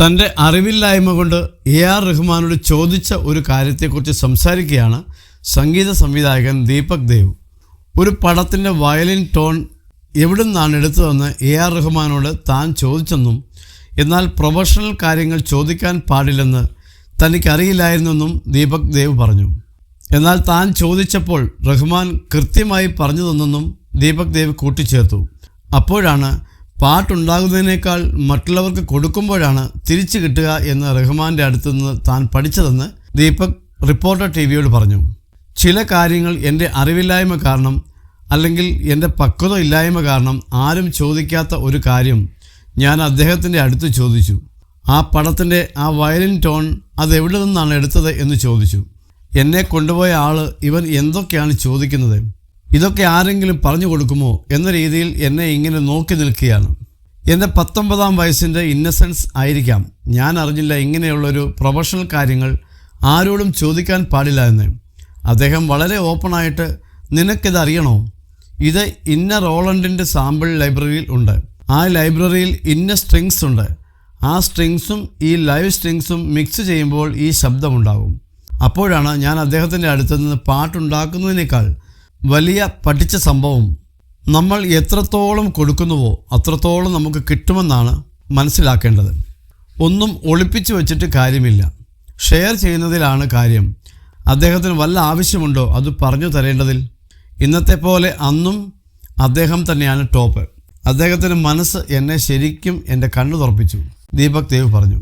തൻ്റെ അറിവില്ലായ്മ കൊണ്ട് AR റഹ്മാനോട് ചോദിച്ച ഒരു കാര്യത്തെക്കുറിച്ച് സംസാരിക്കുകയാണ് സംഗീത സംവിധായകൻ ദീപക് ദേവ്. ഒരു പടത്തിൻ്റെ വയലിൻ ടോൺ എവിടെ നിന്നാണ് എടുത്തതെന്ന് AR റഹ്മാനോട് താൻ ചോദിച്ചെന്നും എന്നാൽ പ്രൊഫഷണൽ കാര്യങ്ങൾ ചോദിക്കാൻ പാടില്ലെന്ന് തനിക്കറിയില്ലായിരുന്നെന്നും ദീപക് ദേവ് പറഞ്ഞു. എന്നാൽ താൻ ചോദിച്ചപ്പോൾ റഹ്മാൻ കൃത്യമായി പറഞ്ഞു തന്നെന്നും ദീപക് ദേവ് കൂട്ടിച്ചേർത്തു. അപ്പോഴാണ് പാട്ടുണ്ടാകുന്നതിനേക്കാൾ മറ്റുള്ളവർക്ക് കൊടുക്കുമ്പോഴാണ് തിരിച്ചു കിട്ടുക എന്ന് റഹ്മാൻ്റെ അടുത്തുനിന്ന് താൻ പഠിച്ചതെന്ന് ദീപക് റിപ്പോർട്ടർ TVയോട് പറഞ്ഞു. ചില കാര്യങ്ങൾ എൻ്റെ അറിവില്ലായ്മ കാരണം അല്ലെങ്കിൽ എൻ്റെ പക്വത ഇല്ലായ്മ കാരണം ആരും ചോദിക്കാത്ത ഒരു കാര്യം ഞാൻ അദ്ദേഹത്തിൻ്റെ അടുത്ത് ചോദിച്ചു. ആ പടത്തിൻ്റെ ആ വയലിൻ ടോൺ അതെവിടെ നിന്നാണ് എടുത്തത് എന്ന് ചോദിച്ചു. എന്നെ കൊണ്ടുപോയ ആൾ ഇവൻ എന്തൊക്കെയാണ് ചോദിക്കുന്നത്, ഇതൊക്കെ ആരെങ്കിലും പറഞ്ഞു കൊടുക്കുമോ എന്ന രീതിയിൽ എന്നെ ഇങ്ങനെ നോക്കി നിൽക്കുകയാണ്. എൻ്റെ 19-ാം വയസ്സിൻ്റെ ഇന്നസെൻസ് ആയിരിക്കാം, ഞാൻ അറിഞ്ഞില്ല ഇങ്ങനെയുള്ളൊരു പ്രൊഫഷണൽ കാര്യങ്ങൾ ആരോടും ചോദിക്കാൻ പാടില്ല എന്ന്. അദ്ദേഹം വളരെ ഓപ്പണായിട്ട് നിനക്കിത് അറിയണോ, ഇത് ഇന്ന റോളണ്ടിൻ്റെ സാമ്പിൾ ലൈബ്രറിയിൽ ഉണ്ട്, ആ ലൈബ്രറിയിൽ ഇന്ന സ്ട്രിങ്സ് ഉണ്ട്, ആ സ്ട്രിങ്സും ഈ ലൈവ് സ്ട്രിങ്സും മിക്സ് ചെയ്യുമ്പോൾ ഈ ശബ്ദമുണ്ടാകും. അപ്പോഴാണ് ഞാൻ അദ്ദേഹത്തിൻ്റെ അടുത്ത് നിന്ന് പാട്ടുണ്ടാക്കുന്നതിനേക്കാൾ വലിയ പഠിച്ച സംഭവം നമ്മൾ എത്രത്തോളം കൊടുക്കുന്നുവോ അത്രത്തോളം നമുക്ക് കിട്ടുമെന്നാണ് മനസ്സിലാക്കേണ്ടത്. ഒന്നും ഒളിപ്പിച്ചു വച്ചിട്ട് കാര്യമില്ല, ഷെയർ ചെയ്യുന്നതിലാണ് കാര്യം. അദ്ദേഹത്തിന് വല്ല ആവശ്യമുണ്ടോ അത് പറഞ്ഞു തരേണ്ടതിൽ. ഇന്നത്തെ പോലെ അന്നും അദ്ദേഹം തന്നെയാണ് ടോപ്പ്. അദ്ദേഹത്തിൻ്റെ മനസ്സ് എന്നെ ശരിക്കും എൻ്റെ കണ്ണു തുറപ്പിച്ചു, ദീപക് ദേവ് പറഞ്ഞു.